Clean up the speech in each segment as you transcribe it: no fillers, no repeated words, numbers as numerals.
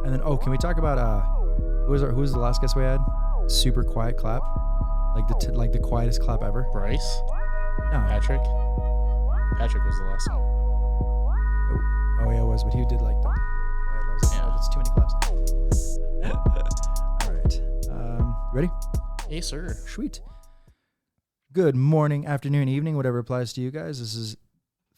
And then, can we talk about who was the last guest we had? Super quiet clap, like the quietest clap ever. Bryce? No, Patrick? Patrick was the last one. Oh yeah, it was, but he did like the really quiet. I was like, Yeah. oh, that's too many claps. All right, ready? Hey, sir. Sweet. Good morning, afternoon, evening, whatever applies to you guys. This is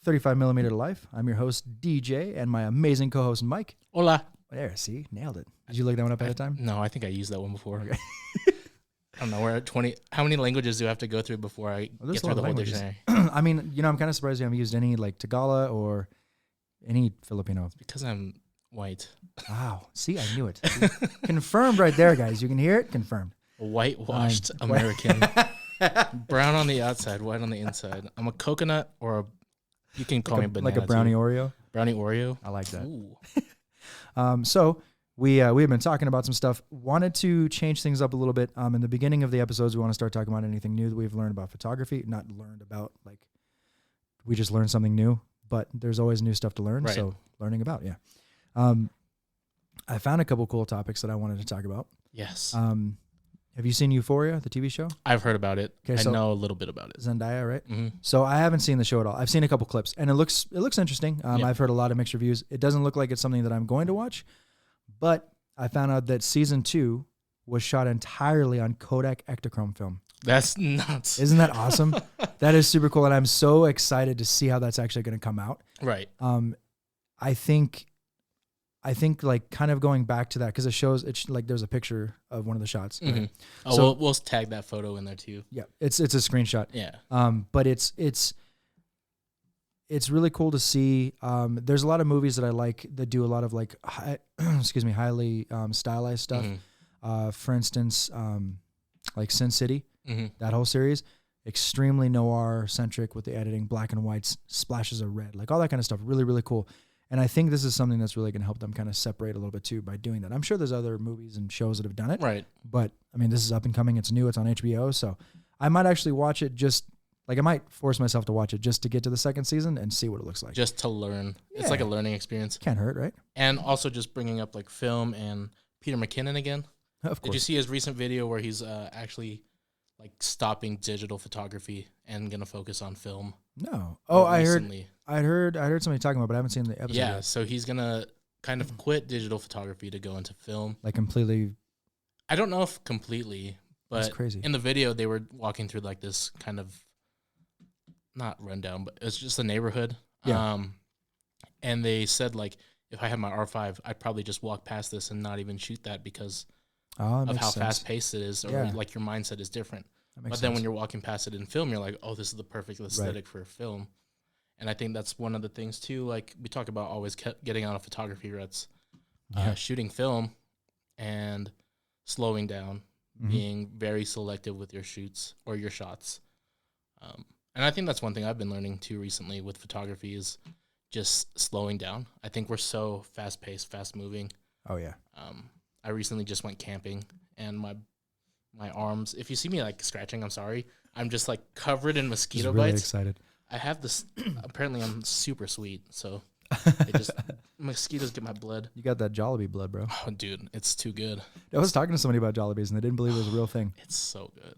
35mm to life. I'm your host, Dejay, and my amazing co-host, Mike. Hola. There, see? Nailed it. Did you look that one up ahead of time? No, I think I used that one before. Okay. I don't know. We're at 20. How many languages do I have to go through before I get through the whole dictionary? I mean, I'm kind of surprised you haven't used any like Tagalog or any Filipino. Because I'm white. Wow. See, I knew it. Confirmed right there, guys. You can hear it? Confirmed. A whitewashed American. Brown on the outside, white on the inside. I'm a coconut or you can call me a banana. Like a brownie too. Oreo? Brownie Oreo? I like that. Ooh. So we have been talking about some stuff. Wanted to change things up a little bit. In the beginning of the episodes, we want to start talking about anything new that we've learned about photography. Not learned about, like, we just learned something new, but there's always new stuff to learn. Right. So learning about, yeah. I found a couple cool topics that I wanted to talk about. Yes. Have you seen Euphoria, the TV show? I've heard about it. Okay, I so know a little bit about it. Zendaya, right? Mm-hmm. So I haven't seen the show at all. I've seen a couple clips, and it looks interesting. Yep. I've heard a lot of mixed reviews. It doesn't look like it's something that I'm going to watch, but I found out that season 2 was shot entirely on Kodak Ektachrome film. That's nuts. Isn't that awesome? That is super cool, and I'm so excited to see how that's actually going to come out. Right. I think like kind of going back to that, because it shows it's like there's a picture of one of the shots. Mm-hmm. Right? Oh, So- we'll tag that photo in there too. Yeah, it's a screenshot. Yeah. But it's really cool to see. There's a lot of movies that I like that do a lot of like highly stylized stuff. Mm-hmm. For instance, like Sin City, Mm-hmm. that whole series, extremely noir centric with the editing, black and whites, splashes of red, like all that kind of stuff. Really, really cool. And I think this is something that's really going to help them kind of separate a little bit too by doing that. I'm sure there's other movies and shows that have done it. Right. But I mean, this is up and coming. It's new. It's on HBO. So I might actually watch it I might force myself to watch it just to get to the second season and see what it looks like. Just to learn. Yeah. It's like a learning experience. Can't hurt, right? And also just bringing up like film and Peter McKinnon again. Of Did you course. see his recent video where he's actually like stopping digital photography and going to focus on film? No. Oh, I recently. heard somebody talking about it, but I haven't seen the episode Yeah, yet. so he's going to kind of quit digital photography to go into film. Like completely. I don't know if completely, That's but crazy. in the video they were walking through like this kind of not rundown, but it's just a neighborhood. Yeah. And they said like if I had my R5, I'd probably just walk past this and not even shoot that because Oh, that of makes how sense. fast paced it is, or Yeah. like your mindset is different. That makes But then sense. when you're walking past it in film, you're like, oh, this is the perfect aesthetic for a film. And I think that's one of the things too. Like we talk about always getting out of photography ruts, Yeah. shooting film and slowing down, Mhm. being very selective with your shoots or your shots. And I think that's one thing I've been learning too recently with photography is just slowing down. I think we're so fast paced, fast moving. Oh yeah. I recently just went camping and my arms, if you see me like scratching, I'm sorry. I'm just like covered in mosquito Just really bites. excited. I have this, apparently I'm super sweet. So mosquitoes get my blood. You got that Jollibee blood, bro. Oh, dude, it's too good. I was talking to somebody about Jollibees and they didn't believe it was a real thing. It's so good.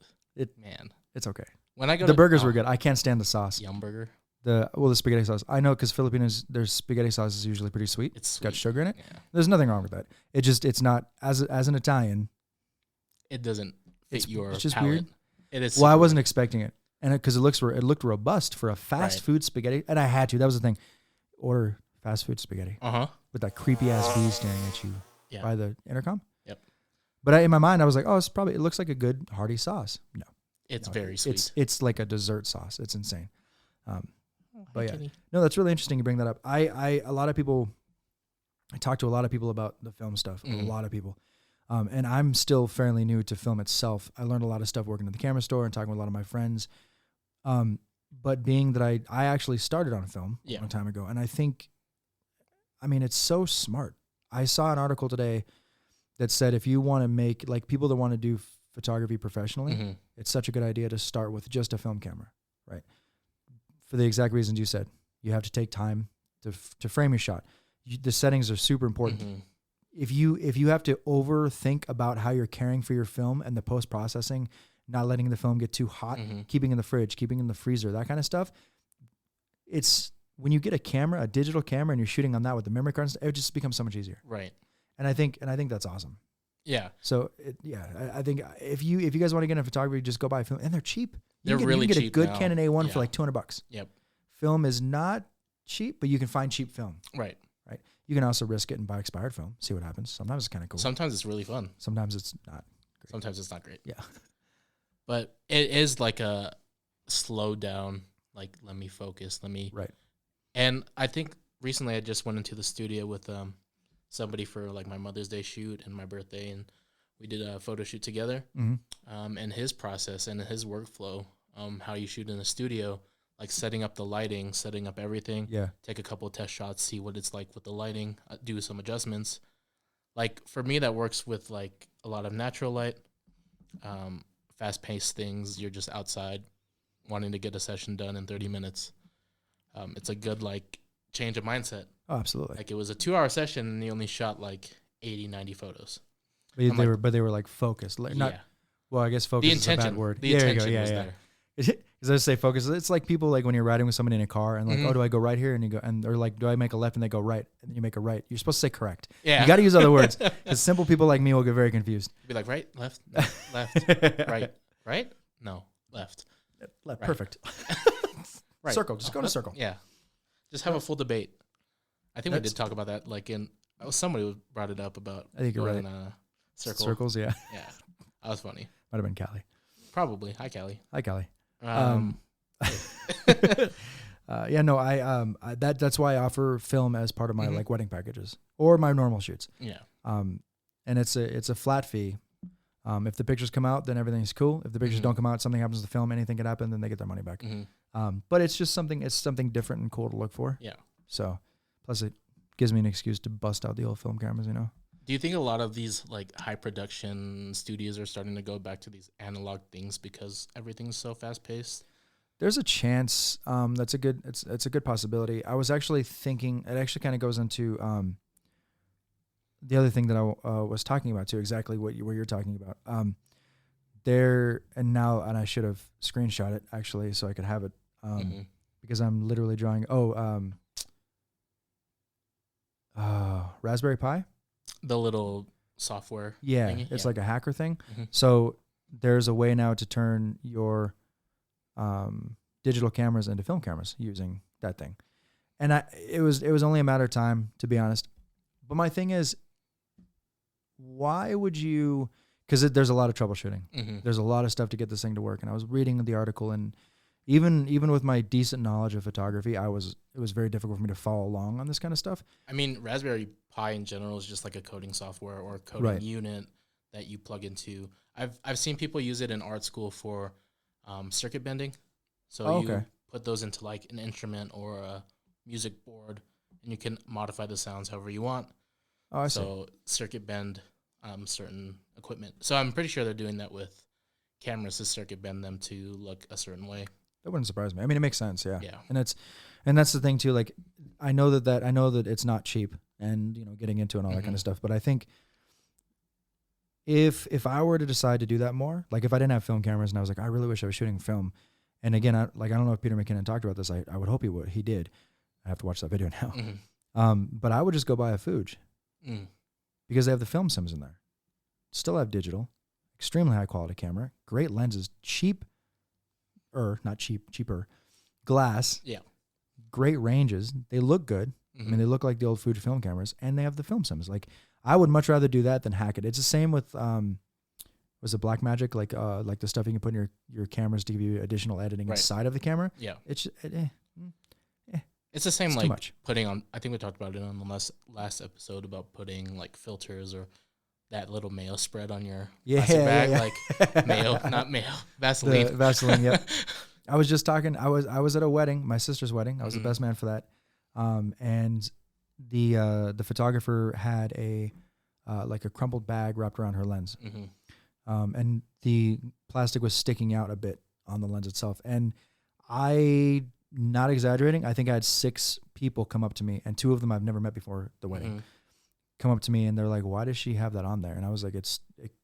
It's okay. When I go The to burgers were good. I can't stand the sauce. Yum Burger. The spaghetti sauce. I know because Filipinos, their spaghetti sauce is usually pretty sweet. It's got sweet. sugar in it. Yeah. There's nothing wrong with that. It's not as an Italian. It doesn't fit your it's just palate. weird. It is. Well, I super wasn't weird. expecting it, and because it looked robust for a fast Right. food spaghetti, and I had to. That was the thing. Order fast food spaghetti Uh-huh. with that creepy ass bee staring at you Yeah. by the intercom. Yep. But in my mind, I was like, oh, it looks like a good hearty sauce. No, It's no, very sweet. It's like a dessert sauce. It's insane. But yeah. Kitty. No, that's really interesting you bring that up. I talk to a lot of people about the film stuff. Mhm. A lot of people. And I'm still fairly new to film itself. I learned a lot of stuff working at the camera store and talking with a lot of my friends. But being that I actually started on film a long time ago, and I think, I mean, it's so smart. I saw an article today that said if you want to make, like, people that want to do photography professionally, Mhm. it's such a good idea to start with just a film camera, right? For the exact reasons you said. You have to take time to frame your shot. The settings are super important. Mhm. if you have to overthink about how you're caring for your film and the post-processing, not letting the film get too hot, keeping in the fridge, keeping in the freezer, that kind of stuff, it's when you get a camera, a digital camera, and you're shooting on that with the memory card, it just becomes so much easier. Right. And I think that's awesome. Yeah. So I think if you guys want to get into photography, just go buy a film, and they're cheap. They're really cheap. You can get a good now. Canon A1 for like $200. Yep. Film is not cheap, but you can find cheap film. Right. Right. You can also risk it and buy expired film. See what happens. Sometimes it's kind of cool. Sometimes it's really fun. Sometimes it's not great. Sometimes it's not great. Yeah. But it is like a slow down, like, let me focus, Right. And I think recently I just went into the studio with somebody for like my Mother's Day shoot and my birthday, and we did a photo shoot together. And his process and his workflow, how you shoot in a studio, like setting up the lighting, setting up everything. Yeah. Take a couple of test shots, see what it's like with the lighting, do some adjustments. Like for me, that works with like a lot of natural light, fast-paced things. You're just outside wanting to get a session done in 30 minutes. It's a good like change of mindset. Oh, absolutely. Like it was a 2-hour session and he only shot like 80, 90 photos. But they were like focused. Like, not, well, I guess focus is a bad word. The intention was there. Because I say focus. It's like people like when you're riding with somebody in a car and like, oh, do I go right here? And you go, or like, do I make a left? And they go right, and then you make a right. You're supposed to say correct. Yeah. You got to use other words because simple people like me will get very confused. Be like right, left, no, left, right, no, left. Right. Perfect. Right. Circle. Just go to circle. Yeah. Just have a full debate. I think we did talk about that. Like somebody brought it up about. I think you're right. Circles. Yeah. Yeah. That was funny. Might have been Callie. Probably. Hi, Callie. Hi, Callie. Yeah, no, that's why I offer film as part of my like wedding packages or my normal shoots. Yeah. And it's a flat fee. If the pictures come out, then everything's cool. If the pictures don't come out, something happens to the film, anything can happen, then they get their money back. But it's just something different and cool to look for. Yeah. So plus it gives me an excuse to bust out the old film cameras, you know. Do you think a lot of these like high production studios are starting to go back to these analog things because everything's so fast paced? There's a chance. It's a good possibility. I was actually thinking. It actually kind of goes into the other thing that I was talking about too. Exactly what you're talking about. And I should have screenshot it actually so I could have it because I'm literally drawing. Raspberry Pi. The little software. Yeah, thingy? It's like a hacker thing. So there's a way now to turn your digital cameras into film cameras using that thing. And it was only a matter of time, to be honest. But my thing is, why would you? Because there's a lot of troubleshooting. There's a lot of stuff to get this thing to work. And I was reading the article, and even with my decent knowledge of photography, it was very difficult for me to follow along on this kind of stuff. I mean, Raspberry Pi in general is just like a coding software or a coding unit that you plug into. I've seen people use it in art school for circuit bending. So you put those into like an instrument or a music board, and you can modify the sounds however you want. Oh, I see. So circuit bend certain equipment. So I'm pretty sure they're doing that with cameras to circuit bend them to look a certain way. That wouldn't surprise me. I mean, it makes sense, yeah. Yeah. And that's the thing too. Like, I know that it's not cheap, and getting into and all that kind of stuff. But I think if I were to decide to do that more, like if I didn't have film cameras and I was like, I really wish I was shooting film. And again, I don't know if Peter McKinnon talked about this. I would hope he would. He did. I have to watch that video now. But I would just go buy a Fuji because they have the film sims in there. Still have digital, extremely high quality camera, great lenses, cheaper glass. Yeah. Great ranges. They look good. I mean, they look like the old Fuji film cameras, and they have the film sims. Like, I would much rather do that than hack it. It's the same with was it Blackmagic? Like the stuff you can put in your cameras to give you additional editing inside of the camera. Yeah. It's the same, it's like putting on. I think we talked about it on the last episode about putting like filters or that little mayo spread on your plastic bag, like mayo, not mayo, Vaseline. The Vaseline, yep. I was just talking. I was at a wedding, my sister's wedding. I was the best man for that. And the photographer had a like a crumpled bag wrapped around her lens. And the plastic was sticking out a bit on the lens itself. And not exaggerating, I think I had 6 people come up to me, and 2 of them I've never met before the wedding. come up to me and they're like, why does she have that on there? And I was like, it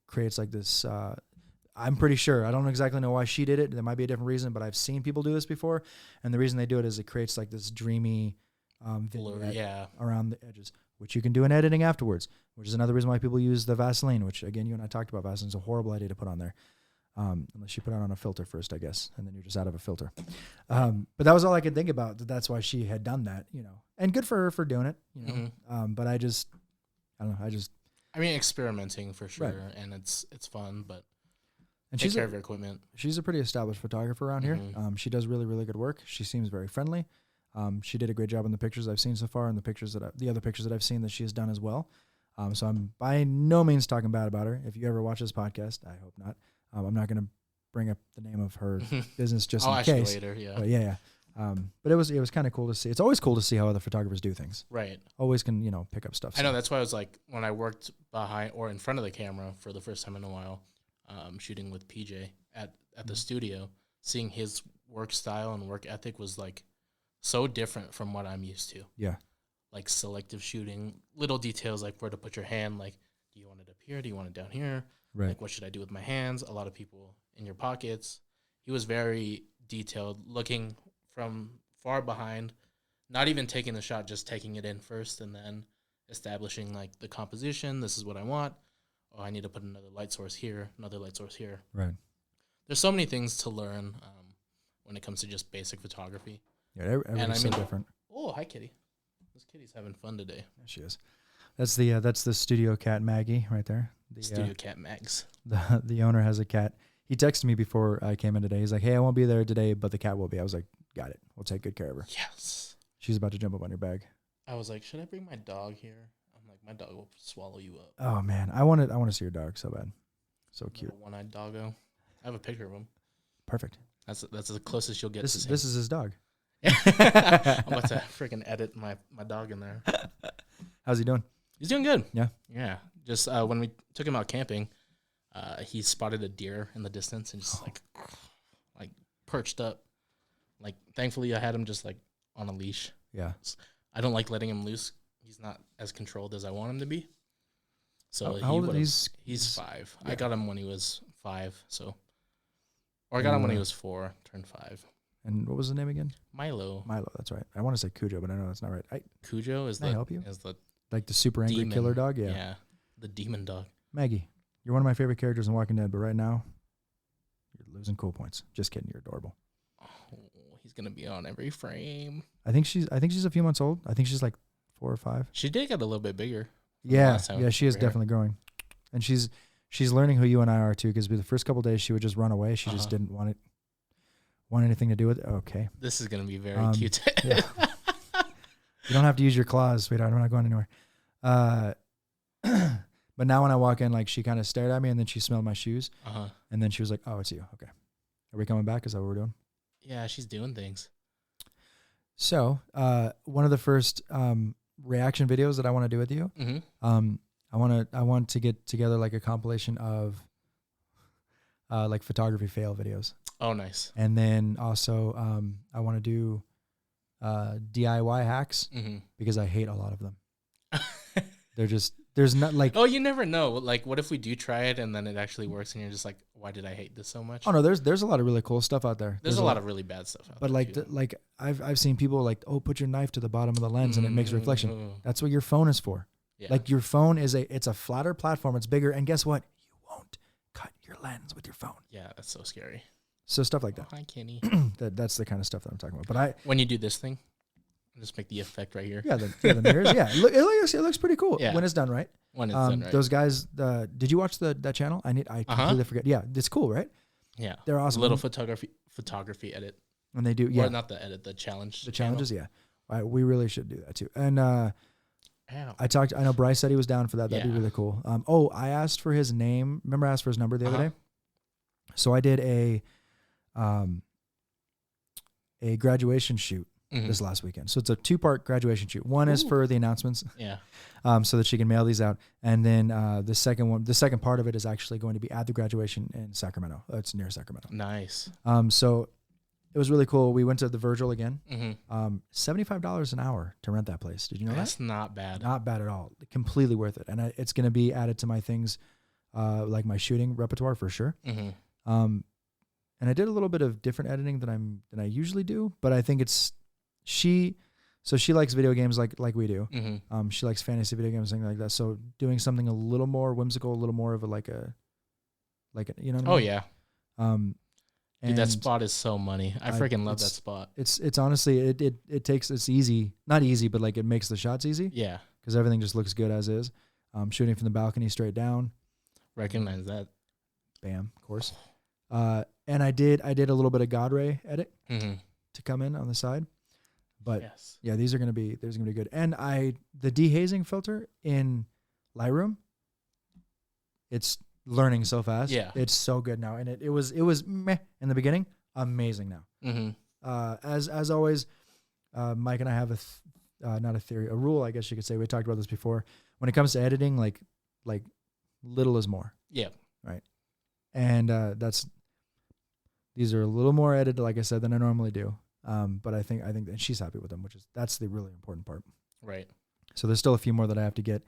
creates like this, I'm pretty sure, I don't exactly know why she did it. There might be a different reason, but I've seen people do this before. And the reason they do it is it creates like this dreamy vignette around the edges, which you can do in editing afterwards, which is another reason why people use the Vaseline, which again, you and I talked about. Vaseline is a horrible idea to put on there. Unless you put it on a filter first, I guess, and then you're just out of a filter. But that was all I could think about. That's why she had done that, and good for her for doing it, But I don't know. I mean, experimenting for sure, right. And it's fun, but and take care of your equipment. She's a pretty established photographer around here. She does really, really good work. She seems very friendly. She did a great job in the pictures I've seen so far, and the other pictures that I've seen that she has done as well. So I'm by no means talking bad about her. If you ever watch this podcast, I hope not. I'm not going to bring up the name of her business just in case. Later, yeah. But yeah. But it was kind of cool to see. It's always cool to see how other photographers do things. Right. Always can, pick up stuff. I know, that's why I was like, when I worked behind or in front of the camera for the first time in a while, shooting with PJ at the studio, seeing his work style and work ethic was like so different from what I'm used to. Yeah. Like selective shooting, little details like where to put your hand, like do you want it up here? Do you want it down here? Right. Like what should I do with my hands? A lot of people in your pockets. He was very detailed, looking from far behind, not even taking the shot, just taking it in first and then establishing like the composition. This is what I want. Oh, I need to put another light source here, another light source here. Right. There's so many things to learn when it comes to just basic photography. Yeah, everything's so different. Oh, hi, kitty. This kitty's having fun today. Yeah, she is. That's the studio cat Maggie right there. The studio cat Mags. The owner has a cat. He texted me before I came in today. He's like, "Hey, I won't be there today, but the cat will be." I was like, "Got it. We'll take good care of her." Yes. She's about to jump up on your bag. I was like, "Should I bring my dog here?" I'm like, "My dog will swallow you up." Oh man, I want to see your dog so bad. So cute. One-eyed doggo. I have a picture of him. Perfect. That's the closest you'll get. This is his dog. I'm about to freaking edit my dog in there. How's he doing? He's doing good. Yeah. Yeah. Just when we took him out camping, he spotted a deer in the distance and just like perched up. Like thankfully I had him just like on a leash. Yeah. I don't like letting him loose. He's not as controlled as I want him to be. So how old is he's 5. Yeah. I got him when he was 5. Or I got him when he was 4, turned 5. And what was the name again? Milo. That's right. I want to say Cujo, but I know that's not right. Cujo is Can I help you? Is the like the super angry demon killer dog? Yeah. Yeah. The demon dog. Maggie, you're one of my favorite characters in Walking Dead, but right now, you're losing cool points. Just kidding. You're adorable. Oh, he's gonna be on every frame. I think she's a few months old. I think she's like 4 or 5. She did get a little bit bigger. Yeah. She is definitely growing, and she's learning who you and I are too. Because the first couple of days she would just run away. She just didn't want anything to do with it. Okay. This is gonna be very cute. Yeah. You don't have to use your claws, sweetheart. I'm not going anywhere. But now when I walk in, like she kind of stared at me and then she smelled my shoes. And then she was like, "Oh, it's you. Okay. Are we coming back? Is that what we're doing?" Yeah, she's doing things. So, one of the first reaction videos that I want to do with you, I want to get together like a compilation of like photography fail videos. Oh, nice. And then also I want to do DIY hacks because I hate a lot of them. There's not like, oh, you never know. Like, what if we do try it and then it actually works and you're just like, why did I hate this so much? Oh no, there's a lot of really cool stuff out there. There's a lot of really bad stuff out there. But like I've seen people like, oh, put your knife to the bottom of the lens and it makes a reflection. That's what your phone is for. Yeah. Like your phone it's a flatter platform. It's bigger, and guess what? You won't cut your lens with your phone. Yeah, that's so scary. So stuff like that. Oh, hi, Kenny. That's the kind of stuff that I'm talking about. But when you do this thing, just make the effect right here. Yeah, the mirrors. Yeah, it looks pretty cool when it's done right. When it's done right. Those guys. Did you watch that channel? I completely forget. Yeah, it's cool, right? Yeah, they're awesome. Little photography edit. And they do. Yeah, or not the edit, the challenge. The challenges. Yeah, we really should do that too. And I know Bryce said he was down for that. That'd be really cool. I asked for his name. Remember, I asked for his number the other day. So I did a graduation shoot this last weekend. So it's a 2-part graduation shoot. One is for the announcements. Yeah. So that she can mail these out. And then the second part of it is actually going to be at the graduation in Sacramento. It's near Sacramento. Nice. So it was really cool. We went to the Virgil again. Mm-hmm. $75 an hour to rent that place. Did you know That's that? not bad. Not bad at all. Completely worth it. And it's going to be added to my things, like my shooting repertoire for sure. Mm-hmm. And I did a little bit of different editing than I usually do, but I think she likes video games like we do. Mm-hmm. She likes fantasy video games, things like that. So doing something a little more whimsical, a little more of a you know what I mean? Oh yeah. Dude, that and spot is so money. I freaking love that spot. It's honestly it's easy, not easy, but like it makes the shots easy. Yeah. Because everything just looks good as is. Shooting from the balcony straight down. Recognize that. Bam, of course. And I did a little bit of God Ray edit to come in on the side. But yeah, these are gonna be good. And the dehazing filter in Lightroom, it's learning so fast. Yeah. It's so good now. And it was meh in the beginning, amazing now. Mm-hmm. As always, Mike and I have a rule, I guess you could say. We talked about this before. When it comes to editing, like little is more. Yeah. Right. And these are a little more edited, like I said, than I normally do. But I think and she's happy with them, that's the really important part. Right. So there's still a few more that I have to get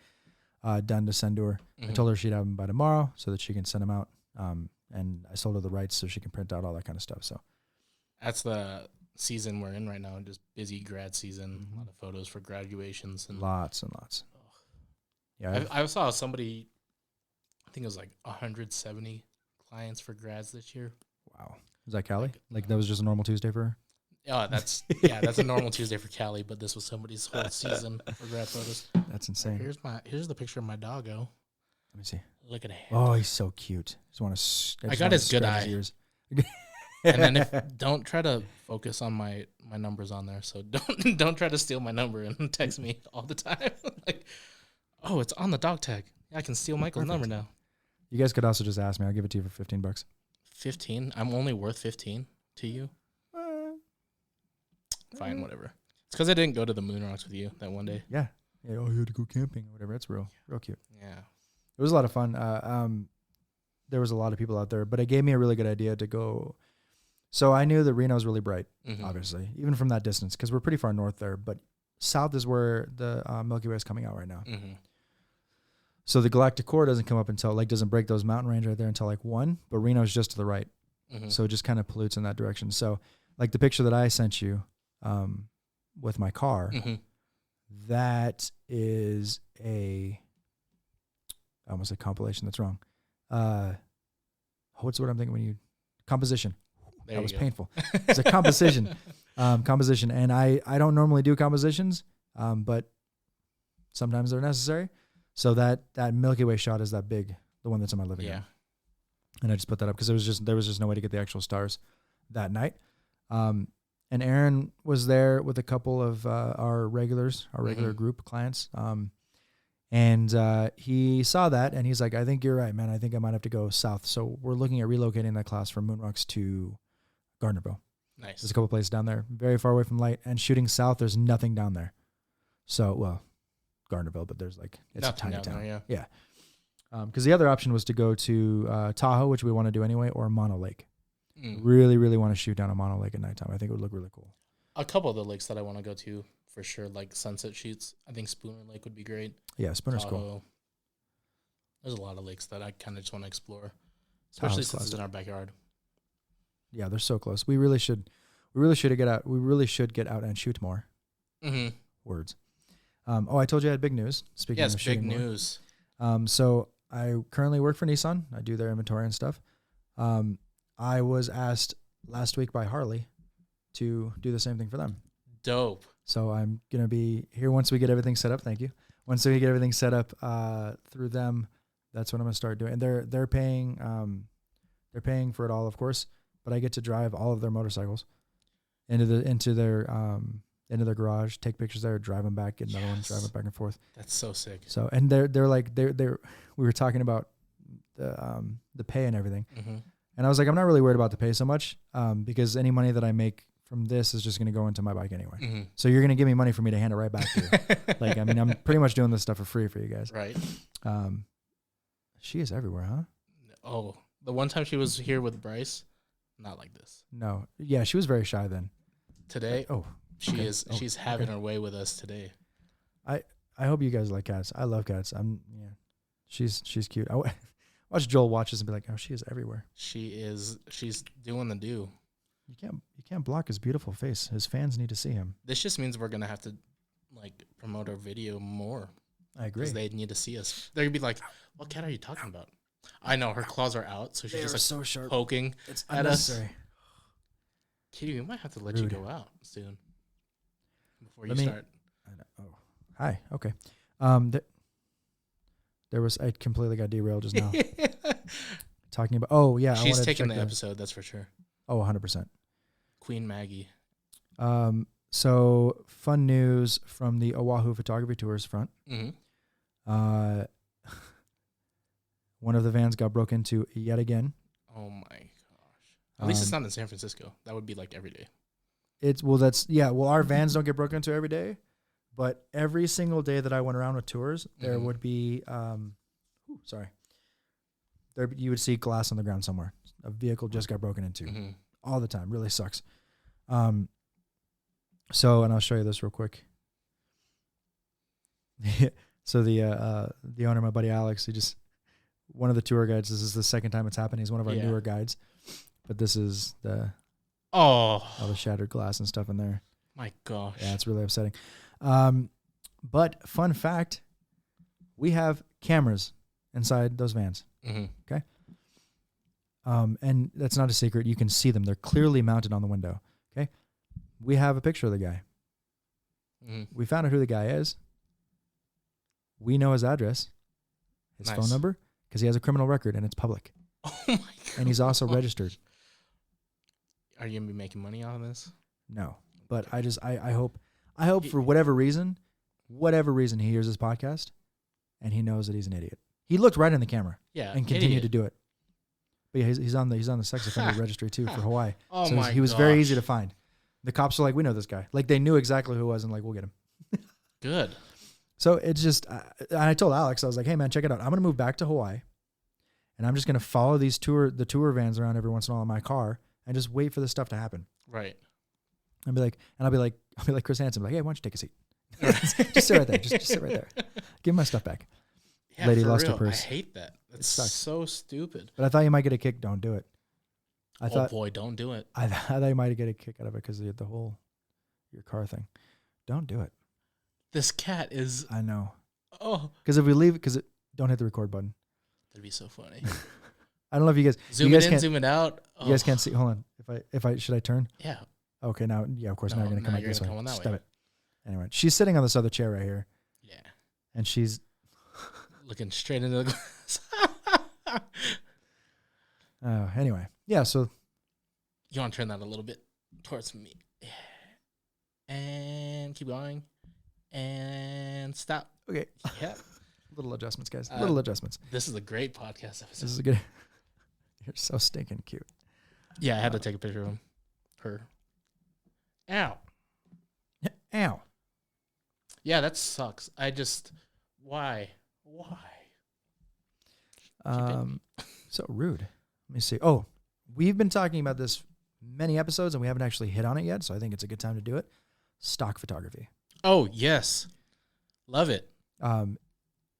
done to send to her. Mm-hmm. I told her she'd have them by tomorrow so that she can send them out. And I sold her the rights so she can print out all that kind of stuff. So that's the season we're in right now, just busy grad season. A lot of photos for graduations and lots. Yeah, I saw somebody. I think it was like 170 clients for grads this year. Wow, was that Callie? Like that was just a normal Tuesday for her? Oh, that's a normal Tuesday for Callie, but this was somebody's whole season for grad photos. That's insane. Here's the picture of my doggo. Let me see. Look at him. Oh, he's so cute. I got his good eye. And then don't try to focus on my numbers on there. So don't try to steal my number and text me all the time. Like, oh, it's on the dog tag. I can steal Michael's number now. You guys could also just ask me. I'll give it to you for $15. 15? I'm only worth 15 to you. Fine, whatever. It's because I didn't go to the moon rocks with you that one day. Yeah. Oh, you had to go camping or whatever. That's real cute. Yeah. It was a lot of fun. There was a lot of people out there, but it gave me a really good idea to go. So I knew that Reno's really bright, obviously, even from that distance, because we're pretty far north there. But south is where the Milky Way is coming out right now. Mm-hmm. So the galactic core doesn't come up until doesn't break those mountain range right there until 1. But Reno's just to the right, so it just kind of pollutes in that direction. So like the picture that I sent you with my car, that is I almost said compilation. That's wrong. What's the word I'm thinking when you composition? That was painful. It's a composition. Composition. And I don't normally do compositions, but sometimes they're necessary. So that Milky Way shot is that big, the one that's in my living room. And I just put that up because there was just no way to get the actual stars that night. And Aaron was there with a couple of our regular group clients. And he saw that and he's like, I think you're right, man. I think I might have to go south. So we're looking at relocating that class from Moonrocks to Gardnerville. Nice. There's a couple places down there, very far away from light, and shooting south, there's nothing down there. So, well, Gardnerville, but there's it's nothing, a tiny town. Yeah. Because the other option was to go to Tahoe, which we want to do anyway, or Mono Lake. Really, really want to shoot down a Mono Lake at nighttime. I think it would look really cool. A couple of the lakes that I want to go to for sure, like sunset shoots. I think Spooner Lake would be great. Yeah, Spooner's Tahoe. cool. There's a lot of lakes that I kind of just want to explore, especially since it's in our backyard. Yeah, they're so close. We really should get out. We really should get out and shoot more. Words. I told you I had big news. Speaking of shooting big news. So I currently work for Nissan. I do their inventory and stuff. I was asked last week by Harley to do the same thing for them. Dope. So I'm going to be here once we get everything set up. Thank you. Once we get everything set up through them, that's what I'm going to start doing. And they're paying for it all, of course, but I get to drive all of their motorcycles into their garage, take pictures there, drive them back, get another one, drive it back and forth. That's so sick. So, and they're we were talking about the pay and everything. And I was like, I'm not really worried about the pay so much, because any money that I make from this is just going to go into my bike anyway. So you're going to give me money for me to hand it right back to you. I'm pretty much doing this stuff for free for you guys. Right. She is everywhere, huh? Oh, the one time she was here with Bryce, Not like this. No. Yeah, she was very shy then. Today, she's having okay. her way with us today. I hope you guys like cats. I love cats. She's cute. I watch Joel watch this and be like, oh, she is everywhere. She's doing the do. You can't block his beautiful face. His fans need to see him. This just means we're gonna have to promote our video more. I agree. Because they need to see us. They're gonna be like, "What cat are you talking about?" I know her claws are out, so she's just so sharp, poking it's at unnecessary. us. Kitty, we might have to let you go out soon before you start. Oh, hi. Okay. There was I completely got derailed just now. Talking about she's taking the episode. That's for sure. Oh, 100%. Queen Maggie. So fun news from the Oahu photography tours front. Mm-hmm. One of the vans got broke into yet again. Oh my gosh! At least it's not in San Francisco. That would be like every day. Our vans don't get broken into every day, but every single day that I went around with tours, there would be you would see glass on the ground somewhere. A vehicle just got broken into all the time. Really sucks. So, and I'll show you this real quick. So the owner, my buddy Alex, one of the tour guides. This is the second time it's happened. He's one of our newer guides, but this is all the shattered glass and stuff in there. My gosh. Yeah, it's really upsetting. But fun fact, we have cameras inside those vans. Mm-hmm. Okay. And that's not a secret. You can see them. They're clearly mounted on the window. Okay. We have a picture of the guy. Mm-hmm. We found out who the guy is. We know his address, his phone number, because he has a criminal record and it's public. Oh my God. And he's also registered. Are you going to be making money on this? No, but I hope for whatever reason he hears this podcast and he knows that he's an idiot. He looked right in the camera. Yeah. And continued to do it. But yeah, he's on the sex offender registry too for Hawaii. Oh so my he was very easy to find. The cops were like, we know this guy. Like they knew exactly who it was and like, we'll get him. Good. So it's just, I told Alex, I was like, hey man, check it out. I'm going to move back to Hawaii and I'm just going to follow the tour vans around every once in a while in my car and just wait for this stuff to happen. Right. I'll be like Chris Hansen, like, hey, why don't you take a seat? Just sit right there. Just sit right there. Give me my stuff back. Yeah, Lady for lost real. her purse. I hate that. That's so stupid. But I thought you might get a kick. Don't do it. Don't do it. I thought you might get a kick out of it because of the whole your car thing. Don't do it. This cat is. I know. Oh. Because if we leave it, don't hit the record button. That'd be so funny. I don't know if you guys zoom it in, zoom it out. You guys can't see. Hold on. If I should I turn? Yeah. Okay. Now, yeah. Of course. Now you're gonna come out this way. Stop it. Anyway, she's sitting on this other chair right here. Yeah. And she's looking straight into the glass. Anyway, yeah. So you want to turn that a little bit towards me, and keep going, and stop. Okay. Yeah. Little adjustments, guys. Little adjustments. This is a great podcast episode. This is a good. You're so stinking cute. Yeah, I had to take a picture of her. Ow. Ow. Yeah, that sucks. Why? So rude. Let me see. Oh, we've been talking about this many episodes and we haven't actually hit on it yet, so I think it's a good time to do it. Stock photography. Oh, yes. Love it.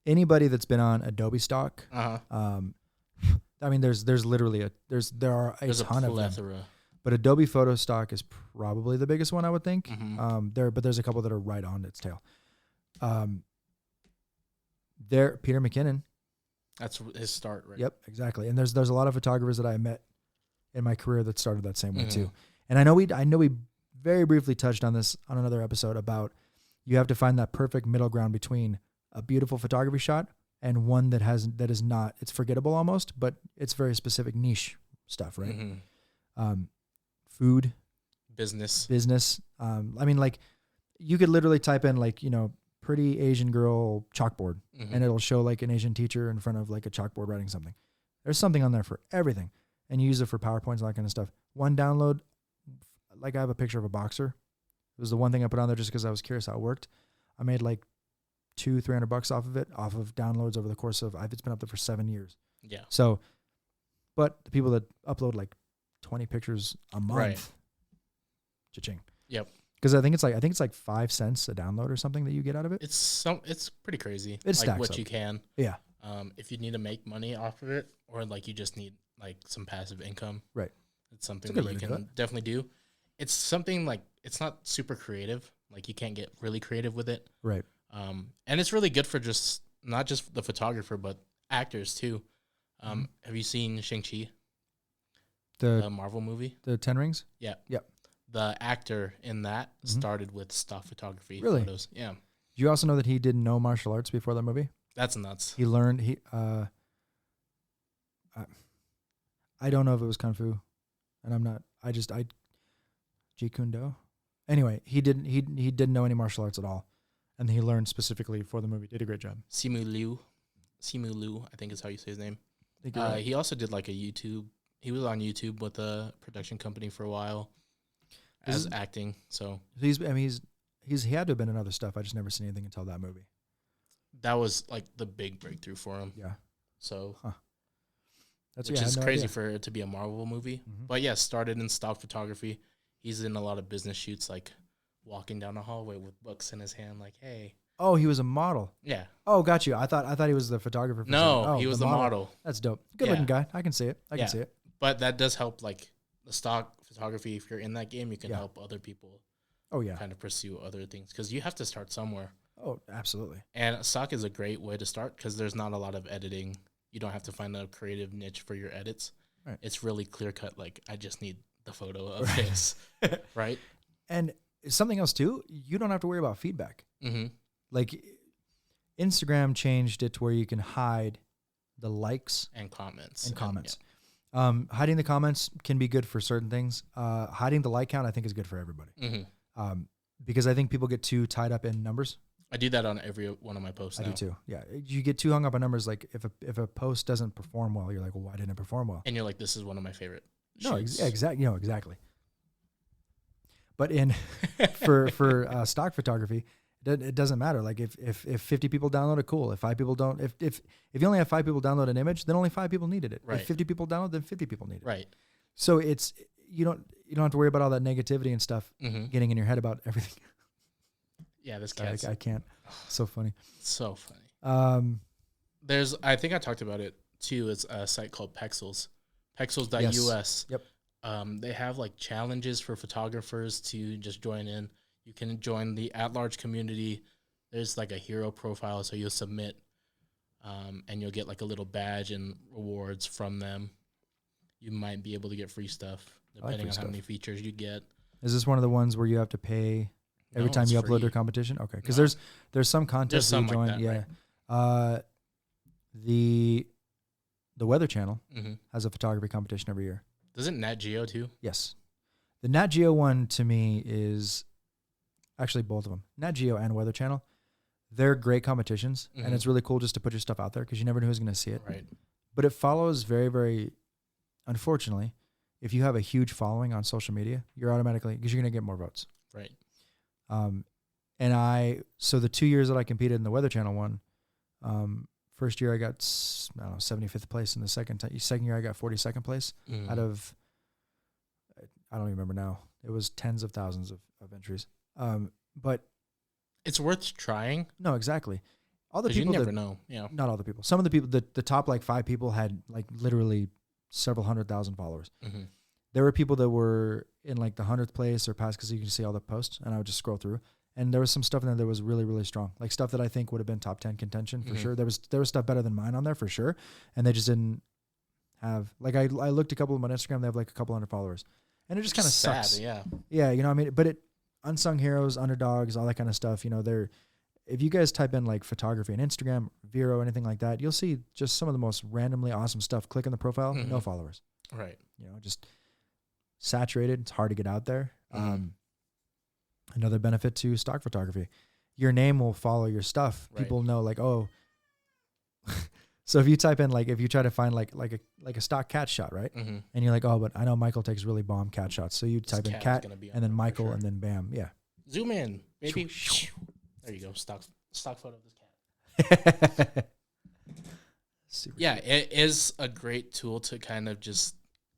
Anybody that's been on Adobe Stock, uh-huh. I mean, there's literally there are a ton of them. But Adobe Photo Stock is probably the biggest one, I would think. Mm-hmm. But there's a couple that are right on its tail. Peter McKinnon. That's his start, right? Yep, exactly. And there's a lot of photographers that I met in my career that started that same way too. And I know we very briefly touched on this on another episode about you have to find that perfect middle ground between a beautiful photography shot and one that is not, it's forgettable almost, but it's very specific niche stuff, right? Mm-hmm. Food, business. I mean, like you could literally type in like, pretty Asian girl chalkboard and it'll show like an Asian teacher in front of like a chalkboard writing something. There's something on there for everything. And you use it for PowerPoints and that kind of stuff. One download, like I have a picture of a boxer. It was the one thing I put on there just because I was curious how it worked. I made like $200-300 off of it, off of downloads over the course of, it's been up there for 7 years. Yeah. So, but the people that upload like 20 pictures a month. Right. Cha-ching. Yep. Because I think it's like 5 cents a download or something that you get out of it. It's pretty crazy. It stacks what up. you can. Yeah. If you need to make money off of it, or like you just need like some passive income. Right. It's something that you can definitely do. It's something like it's not super creative. Like you can't get really creative with it. Right. And it's really good for just not just the photographer, but actors too. Have you seen Shang-Chi? The Marvel movie? The 10 Rings? Yeah. Yep. The actor in that started with stock photography. Really? Photos. Yeah. Do you also know that he did no martial arts before that movie? That's nuts. He learned I don't know if it was Kung Fu, and I'm not. Jeet Kune Do. Anyway, he didn't know any martial arts at all, and he learned specifically for the movie. Did a great job. Simu Liu, I think is how you say his name. Right. He also did like a YouTube. He was on YouTube with a production company for a while, as acting. So he had to have been in other stuff. I just never seen anything until that movie. That was like the big breakthrough for him. Yeah. So. That's which is crazy for it to be a Marvel movie. But yeah, started in stock photography. He's in a lot of business shoots, like walking down the hallway with books in his hand, like, hey. Oh, he was a model. Yeah. Oh, got you. I thought he was the photographer. No, he was the model. That's dope. Good looking guy. I can see it. I can see it. But that does help, like, the stock photography. If you're in that game, you can help other people. Oh, yeah. Kind of pursue other things. Because you have to start somewhere. Oh, absolutely. And stock is a great way to start because there's not a lot of editing. You don't have to find a creative niche for your edits. Right. It's really clear cut. Like, I just need the photo of this, right? And something else too, you don't have to worry about feedback. Like, Instagram changed it to where you can hide the likes and comments. Hiding the comments can be good for certain things. Hiding the like count, I think, is good for everybody. Because I think people get too tied up in numbers. I do that on every one of my posts. I do too. Yeah, you get too hung up on numbers. Like if a post doesn't perform well, you're like, well, why didn't it perform well? And you're like, this is one of my favorite. No, exactly. Exactly. But for stock photography, it doesn't matter. Like if 50 people download it, cool. If 5 people don't, if you only have 5 people download an image, then only 5 people needed it. Right. If 50 people download, then 50 people need it. Right. So you don't have to worry about all that negativity and stuff getting in your head about everything. Yeah, this cat. I can't. So funny. So funny. I think I talked about it too. It's a site called Pexels. Pexels.us. Yep. They have like challenges for photographers to just join in. You can join the at-large community. There's like a hero profile, so you'll submit, and you'll get like a little badge and rewards from them. You might be able to get free stuff depending on how many features you get. Is this one of the ones where you have to pay every time you upload to a competition? Okay, because there's some contests you join. Like that, right? The Weather Channel has a photography competition every year. Doesn't Nat Geo too? Yes, the Nat Geo one to me is actually both of them. Nat Geo and Weather Channel, they're great competitions, and it's really cool just to put your stuff out there because you never know who's going to see it. Right. But it follows very, very. Unfortunately, if you have a huge following on social media, you're automatically because you're going to get more votes. Right. So the 2 years that I competed in the Weather Channel one, first year I got 75th place, and the second year I got 42nd place out of I don't even remember now. It was tens of thousands of entries. But it's worth trying. No, exactly. All the people you never know. Yeah. Not all the people. Some of the people, the top like 5 people had like literally several 100,000 followers. There were people that were in like the 100th place or past because you can see all the posts, and I would just scroll through. And there was some stuff in there that was really, really strong. Like stuff that I think would have been top 10 contention for sure. There was stuff better than mine on there for sure. And they just didn't have, like I looked a couple of them on Instagram, they have like a couple hundred followers. And it just kind of sucks. Yeah. Yeah, you know what I mean? But unsung heroes, underdogs, all that kind of stuff, you know, if you guys type in like photography on Instagram, Vero, anything like that, you'll see just some of the most randomly awesome stuff. Click on the profile, no followers. Right. You know, just saturated. It's hard to get out there. Another benefit to stock photography, your name will follow your stuff. Right. People know like, oh, so if you type in, like, if you try to find like a stock cat shot, right? And you're like, oh, but I know Michael takes really bomb cat shots. So you type in cat and then Michael and then bam. Yeah. Zoom in, baby. There you go. Stock photo of this cat. Yeah. It is a great tool to kind of just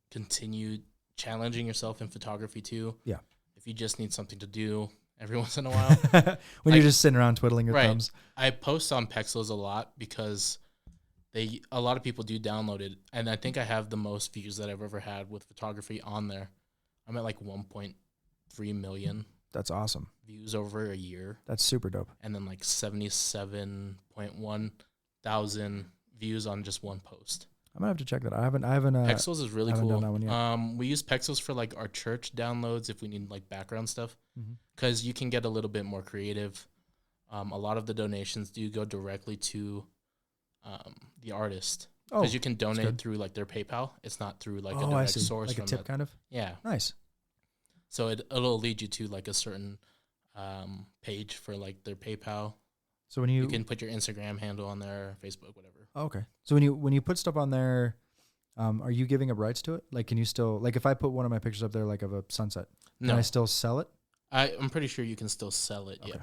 continue challenging yourself in photography too. Yeah. If you just need something to do every once in a while. When you're just sitting around twiddling your thumbs. I post on Pexels a lot because a lot of people do download it, and I think I have the most views that I've ever had with photography on there. I'm at like 1.3 million. That's awesome. Views over a year. That's super dope. And then like 77.1 thousand views on just one post. I'm gonna have to check that. I haven't. Pexels is really cool. Done that one yet. We use Pexels for like our church downloads if we need like background stuff, because you can get a little bit more creative. A lot of the donations do go directly to the artist, because you can donate through like their PayPal. It's not through like a direct source, like a tip kind of. Yeah, nice. So it'll lead you to like a certain page for like their PayPal. So when you can put your Instagram handle on there, Facebook, whatever. Oh, okay. So when you put stuff on there, are you giving up rights to it? Like, can you still, like, if I put one of my pictures up there, like of a sunset, can I still sell it? I'm pretty sure you can still sell it. Okay. Yeah.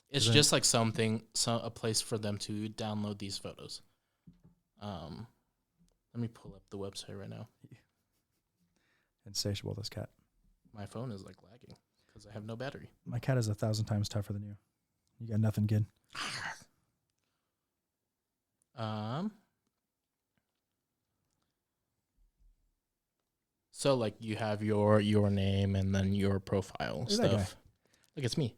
It's just like a place for them to download these photos. Let me pull up the website right now. Insatiable, this cat. My phone is like lagging because I have no battery. My cat is 1,000 times tougher than you. You got nothing, kid. So like you have your name and then your profile stuff. Like it's me.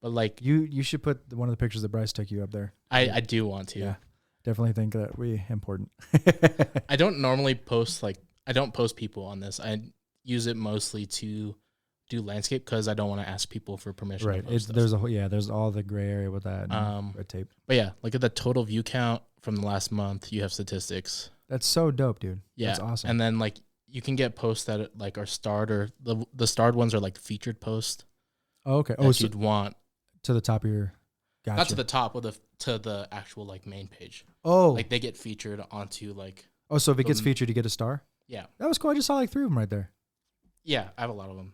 But like you should put one of the pictures that Bryce took you up there. I do want to. Yeah. Definitely think that we important. I don't normally post I don't post people on this. I use it mostly to do landscape because I don't want to ask people for permission. Right. There's all the gray area with that red tape. But yeah, look at the total view count from the last month. You have statistics. That's so dope, dude. Yeah. That's awesome. And then like you can get posts that like are starred, or the starred ones are like the featured post. Oh, okay. So you'd want to the top of your. Gotcha. Not to the top, or to the actual like main page. Oh. Like they get featured onto like. Oh, so if it gets featured, you get a star? Yeah. That was cool. I just saw like 3 of them right there. Yeah, I have a lot of them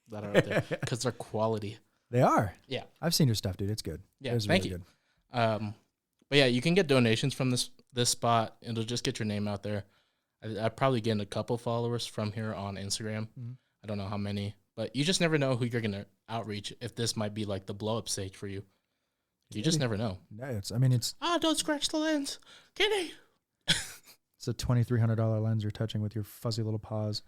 that are out there because they're quality. They are. Yeah. I've seen your stuff, dude. It's good. Yeah, thank you. Good. But yeah, you can get donations from this spot. It'll just get your name out there. I probably get a couple followers from here on Instagram. Mm-hmm. I don't know how many, but you just never know who you're gonna outreach. If this might be like the blow up stage for you, you just never know. Yeah, it's. Don't scratch the lens, kitty. It's a $2,300 lens you're touching with your fuzzy little paws.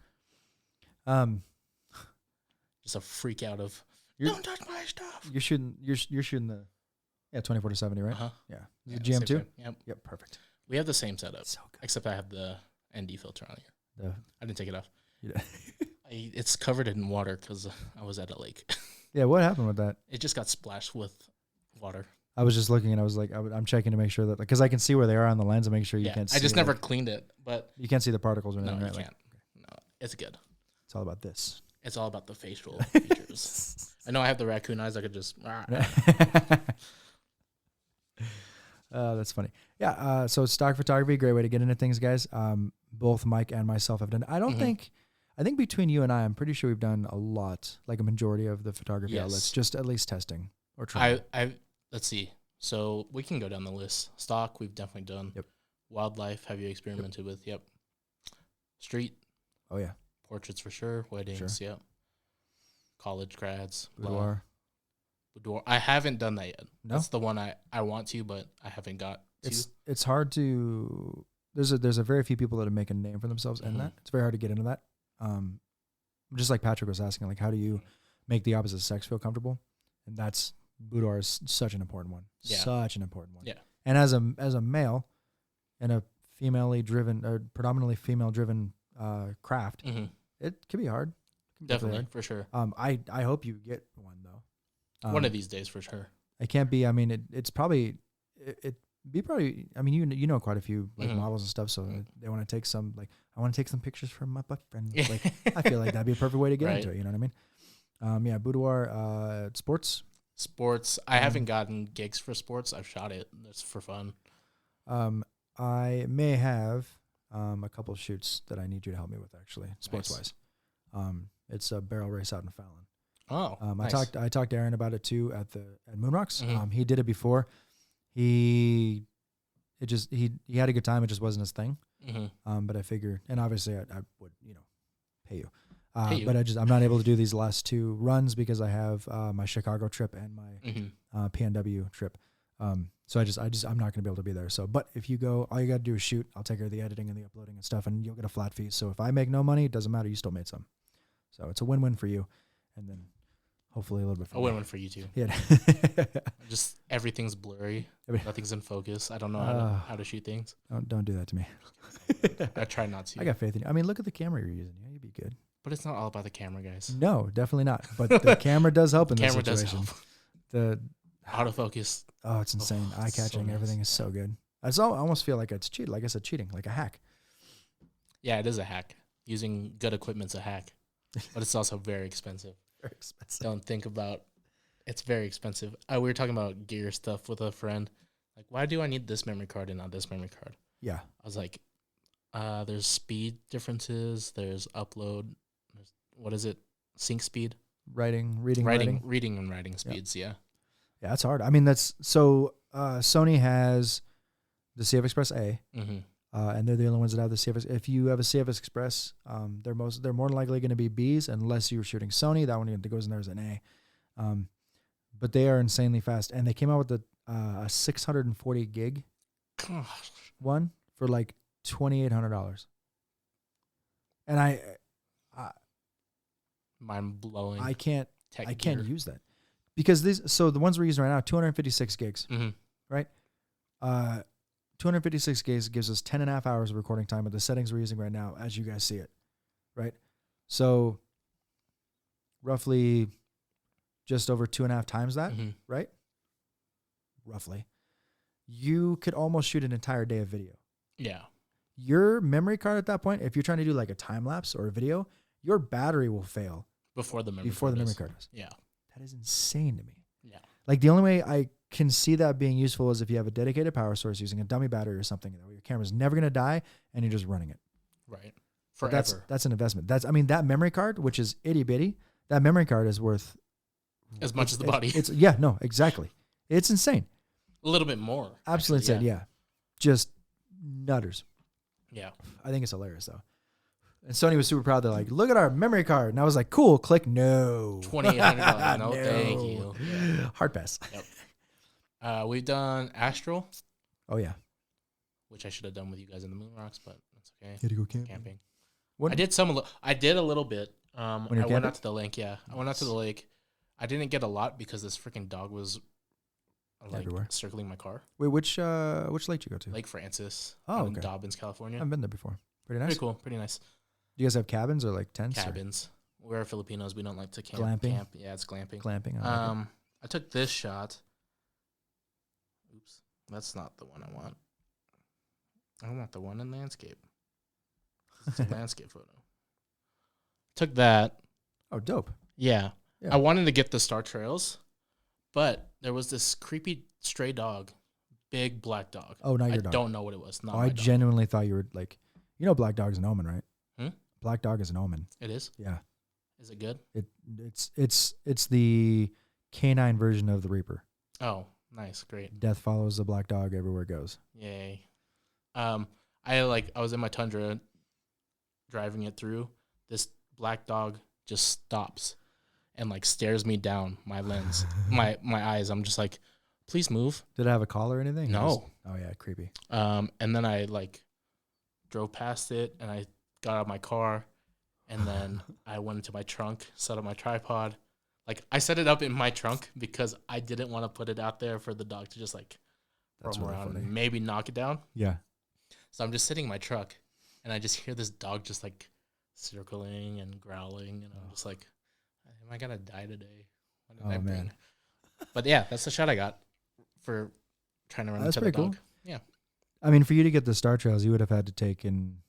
Just a freak out of don't touch my stuff. You're shooting the 24-70, right? Uh-huh. Yeah. The GM2? Yep, perfect. We have the same setup. So good. Except I have the ND filter on here. I didn't take it off. It's covered in water because I was at a lake. Yeah, what happened with that? It just got splashed with water. I was just looking, and I was like, I'm checking to make sure that, because I can see where they are on the lens and make sure you can't see. I just never cleaned it, but you can't see the particles or anything, no, right? You can't. No, it's good. It's all about this. It's all about the facial features. I know I have the raccoon eyes. I could just. That's funny. Yeah. So stock photography, great way to get into things, guys. Both Mike and myself have done. I think between you and I'm pretty sure we've done a lot, like a majority of the photography outlets, just at least testing or trying. Let's see. So we can go down the list. Stock, we've definitely done. Yep. Wildlife, have you experimented with? Yep. Street. Oh yeah. Portraits for sure. Weddings. Yep. College grads. Boudoir. I haven't done that yet. No? That's the one I want to, but I haven't got to. It's hard to. There's a very few people that are making a name for themselves in that. It's very hard to get into that. Just like Patrick was asking, like, how do you make the opposite sex feel comfortable? And that's boudoir is such an important one. Yeah. Such an important one. Yeah. And as a male in a female driven or predominantly female driven craft, it can be hard. Definitely, for sure. I hope you get one though. One of these days for sure. It can't be. I mean, it's probably be probably. I mean, you know quite a few like models and stuff, so they want to take some like I want to take some pictures from my boyfriend. Like I feel like that'd be a perfect way to get into it. You know what I mean? Yeah, boudoir, sports. Sports. I haven't gotten gigs for sports. I've shot it. It's for fun. I may have a couple of shoots that I need you to help me with actually, sports wise. It's a barrel race out in Fallon. Oh, nice. I talked to Aaron about it too at Moonrocks. He did it before. He had a good time. It just wasn't his thing. But I figured, and obviously I would, Hey you. Hey you. But I'm not able to do these last 2 runs because I have my Chicago trip and my PNW trip. So I'm not gonna be able to be there. So, but if you go, all you gotta do is shoot. I'll take care of the editing and the uploading and stuff, and you'll get a flat fee. So if I make no money, it doesn't matter. You still made some. So it's a win-win for you, and then hopefully a little bit for a win-win for you too. Yeah. Just everything's blurry. Nothing's in focus. I don't know how to shoot things. Don't do that to me. I try not to. I got faith in you. I mean, look at the camera you're using. Yeah, you'd be good. But it's not all about the camera, guys. No, definitely not. But the camera does help in this Camera situation. does help. The Autofocus. Oh, it's insane. Eye-catching. So everything is so good. I almost feel like it's cheat. Like I said, cheating, like a hack. Yeah, it is a hack. Using good equipment's a hack. But it's also very expensive. Very expensive. Don't think about it's very expensive. We were talking about gear stuff with a friend. Like, why do I need this memory card and not this memory card? Yeah. I was like, there's speed differences. There's upload. There's, what is it? Sync speed? Reading and writing speeds, yeah. Yeah, that's hard. I mean, that's so Sony has the CF Express A, and they're the only ones that have the CF. If you have a CF Express, they're more than likely going to be Bs unless you're shooting Sony. That one that goes in there as an A. But they are insanely fast, and they came out with a 640 gig one for like $2,800. And I mind blowing. I can't use that. Because the ones we're using right now, 256 gigs, right? 256 gigs gives us 10 and a half hours of recording time with the settings we're using right now, as you guys see it, right? So roughly just over 2.5 times that, right? Roughly. You could almost shoot an entire day of video. Yeah. Your memory card at that point, if you're trying to do like a time lapse or a video, your battery will fail before the memory card does. Yeah. That is insane to me. Yeah. Like the only way I can see that being useful is if you have a dedicated power source using a dummy battery or something where your camera's never going to die and you're just running it. Right. Forever. That's an investment. That memory card, which is itty bitty, that memory card is worth as much as the body. Exactly. It's insane. A little bit more. Absolutely insane. Yeah. Just nutters. Yeah. I think it's hilarious though. And Sony was super proud. They're like, look at our memory card. And I was like, cool, click no. $2,800. No, thank you. Yeah. Hard pass. Yep. We've done Astral. Oh, yeah. Which I should have done with you guys in the Moon Rocks, but that's okay. You had to go camping. I did a little bit. I went out to the lake, yeah. I went out to the lake. I didn't get a lot because this freaking dog was everywhere, circling my car. Wait, which lake did you go to? Lake Francis. In Dobbins, California. I've been there before. Pretty nice. Pretty cool. Pretty nice. Do you guys have cabins or like tents? Cabins. We're Filipinos. We don't like to camp. Glamping? Yeah, it's glamping. I I took this shot. Oops. That's not the one I want. I want the one in landscape. It's a landscape photo. Took that. Oh, dope. Yeah. I wanted to get the Star Trails, but there was this creepy stray dog, big black dog. Oh, not your dog. I don't know what it was. I genuinely thought you were like, black dog's an omen, right? Black dog is an omen. It is? Yeah. Is it good? It's the canine version of the Reaper. Oh, nice, great. Death follows the black dog everywhere it goes. Yay. I was in my Tundra driving it through. This black dog just stops and like stares me down my lens, my eyes. I'm just like, please move. Did it have a collar or anything? No. Oh yeah, creepy. And then I like drove past it and I got out of my car and then I went into my trunk, set up my tripod. Like I set it up in my trunk because I didn't want to put it out there for the dog to just like roam around and maybe knock it down. Yeah. So I'm just sitting in my truck and I just hear this dog just like circling and growling and I'm just like, am I gonna die today? What did I bring? Man. But yeah, that's the shot I got for trying to run into the dog. Cool. Yeah. I mean, for you to get the Star Trails, you would have had to taken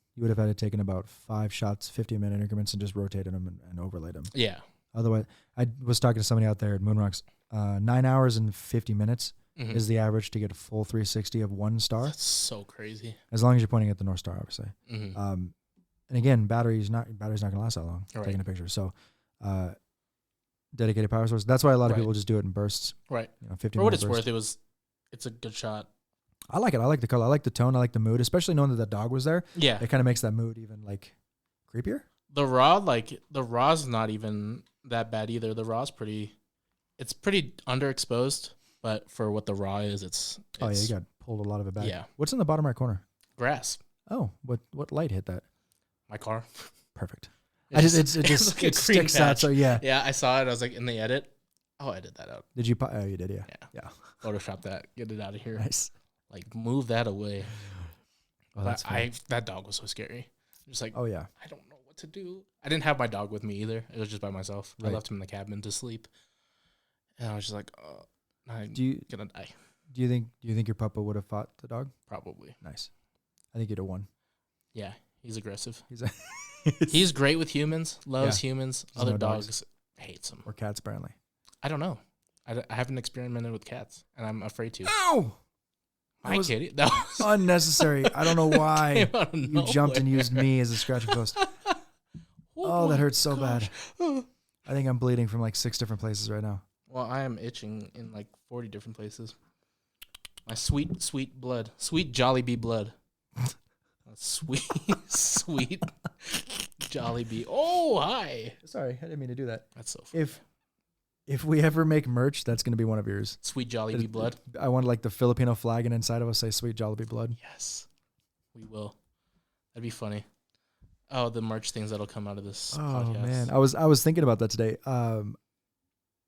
about 5 shots, 50-minute increments, and just rotated them and overlaid them. Yeah. Otherwise, I was talking to somebody out there at Moon Rocks. 9 hours and 50 minutes is the average to get a full 360 of one star. That's so crazy. As long as you're pointing at the North Star, obviously. And again, battery's not going to last that long taking a picture. So, dedicated power source. That's why a lot of people just do it in bursts. Right. 50 For what it's worth, it's a good shot. I like it. I like the color. I like the tone. I like the mood, especially knowing that the dog was there. Yeah. It kind of makes that mood even like creepier. The raw's not even that bad either. The raw's it's pretty underexposed, but for what the raw is, it's oh yeah, you got pulled a lot of it back. Yeah. What's in the bottom right corner? Grass. Oh, what light hit that? My car. Perfect. It just like sticks out. So yeah. Yeah, I saw it. I was like in the edit. Oh, I did that out. Did you? Oh, you did. Yeah. Yeah. Photoshop that. Get it out of here. Nice. Like move that away. Oh, that's that dog was so scary. Just like, oh yeah. I don't know what to do. I didn't have my dog with me either. It was just by myself. Right. I left him in the cabin to sleep, and I was just like, oh, I'm gonna die. Do you think your puppa would have fought the dog? Probably. Nice. I think you'd have won. Yeah, he's aggressive. He's He's great with humans. Loves humans. There's Other no dogs hates him. Or cats, apparently. I don't know. I haven't experimented with cats, and I'm afraid to. Ow! Hi, kitty. That was unnecessary. I don't know why you jumped and used me as a scratching post. Oh, that hurts so bad. I think I'm bleeding from like 6 different places right now. Well, I am itching in like 40 different places. My sweet, sweet blood. Sweet Jollibee blood. Sweet, sweet Jollibee. Oh, hi. Sorry, I didn't mean to do that. That's so funny. If we ever make merch, that's going to be one of yours. Sweet Jollibee blood. I want like the Filipino flag, and inside of us say Sweet Jollibee blood. Yes, we will. That'd be funny. Oh, the merch things that'll come out of this podcast. Oh man, I was thinking about that today.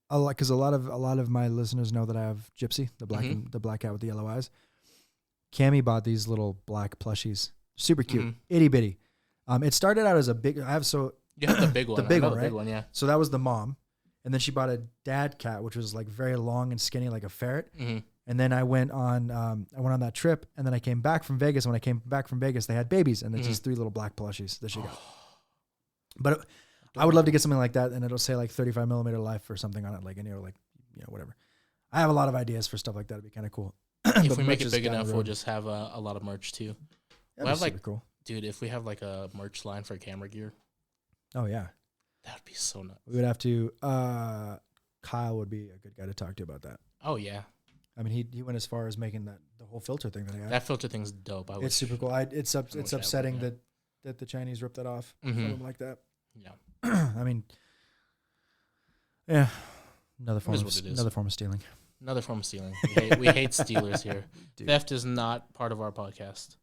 Because a lot of my listeners know that I have Gypsy, the black cat with the yellow eyes. Cammie bought these little black plushies, super cute, itty bitty. It started out as a big. You have the big one, the big one, the right? big one, yeah. So that was the mom, and then she bought a dad cat, which was like very long and skinny, like a ferret. Mm-hmm. And then I went on that trip, and then I came back from Vegas. When I came back from Vegas, they had babies, and there's just 3 little black plushies that she got. But I would love to get something like that, and it'll say like 35mm life or something on it, like whatever. I have a lot of ideas for stuff like that. It'd be kind of cool. If we make it big enough, we'll just have a lot of merch too. We'll have like cool, dude. If we have like a merch line for camera gear, oh yeah, that'd be so nuts. We would have to. Kyle would be a good guy to talk to about that. Oh yeah. I mean, he went as far as making the whole filter thing that I got. That filter thing's dope. It's super cool. It's upsetting that the Chinese ripped that off from him like that. Yeah. I mean, yeah, another form of stealing. Another form of stealing. We hate stealers here. Dude. Theft is not part of our podcast.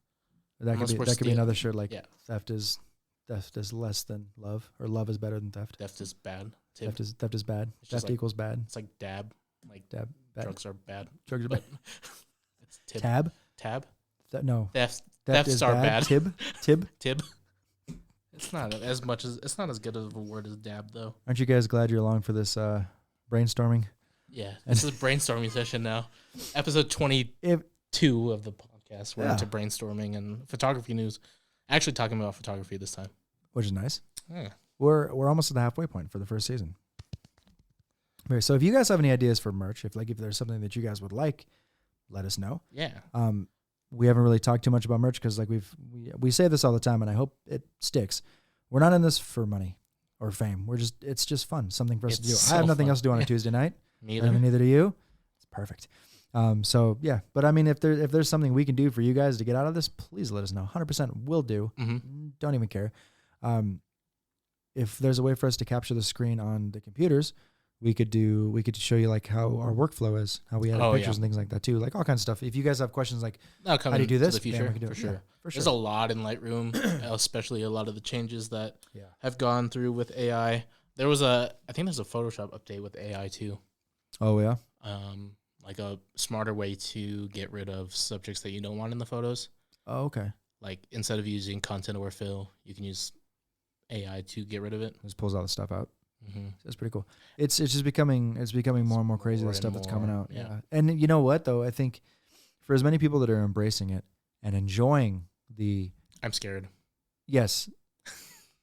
That could be another shirt. Like theft is less than love, or love is better than theft. Theft is bad. Theft is bad. Theft equals bad. It's like dab. Like dab. Bad. Drugs are bad. Drugs are bad. It's tib. Tab. No. Thefts is are bad. Tib. It's not as good of a word as dab though. Aren't you guys glad you're along for this brainstorming? Yeah, this is a brainstorming session now. Episode 22 of the podcast. We're into brainstorming and photography news. Actually talking about photography this time, which is nice. Yeah. We're almost at the halfway point for the first season. So if you guys have any ideas for merch, if there's something that you guys would like, let us know. Yeah. We haven't really talked too much about merch because we say this all the time, and I hope it sticks. We're not in this for money or fame. It's just fun, something for us to do. So I have nothing fun. else to do on a Tuesday night. Neither do you. It's perfect. So yeah, but I mean, if there's something we can do for you guys to get out of this, please let us know. 100% will do. Mm-hmm. Don't even care. If there's a way for us to capture the screen on the computers, we could show you like how our workflow is, how we edit pictures and things like that too, like all kinds of stuff. If you guys have questions like how do you do this, the future, we can do for it. sure. Yeah, for sure. There's a lot in Lightroom, especially a lot of the changes that have gone through with AI. I think there's a Photoshop update with AI too. Oh yeah. Like a smarter way to get rid of subjects that you don't want in the photos. Oh, okay. Like instead of using content aware fill, you can use AI to get rid of it. Just pulls all the stuff out. Mm-hmm. That's pretty cool. It's becoming more and more crazy, the stuff that's coming out. Yeah. And you know what though? I think for as many people that are embracing it and enjoying I'm scared. Yes.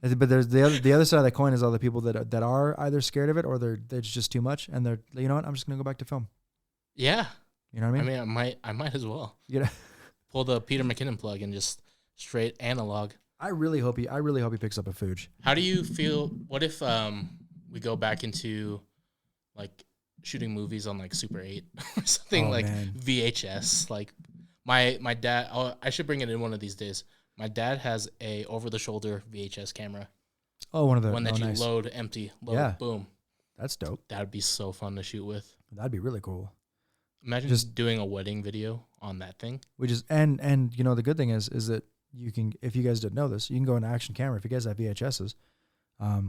But there's the other side of that coin is all the people that are either scared of it or they're just too much, and they're, you know what, I'm just gonna go back to film. Yeah. You know what I mean? I might as well. You know, pull the Peter McKinnon plug and just straight analog. I really hope he picks up a Fuji. How do you feel? What if we go back into like shooting movies on like Super 8 or something VHS? Like my dad. I should bring it in one of these days. My dad has a over the shoulder VHS camera. Oh, one that you nice. load, empty, load, boom. That's dope. That would be so fun to shoot with. That'd be really cool. Imagine just doing a wedding video on that thing. And you know, the good thing is that you can, if you guys didn't know this, you can go into action camera if you guys have VHSs,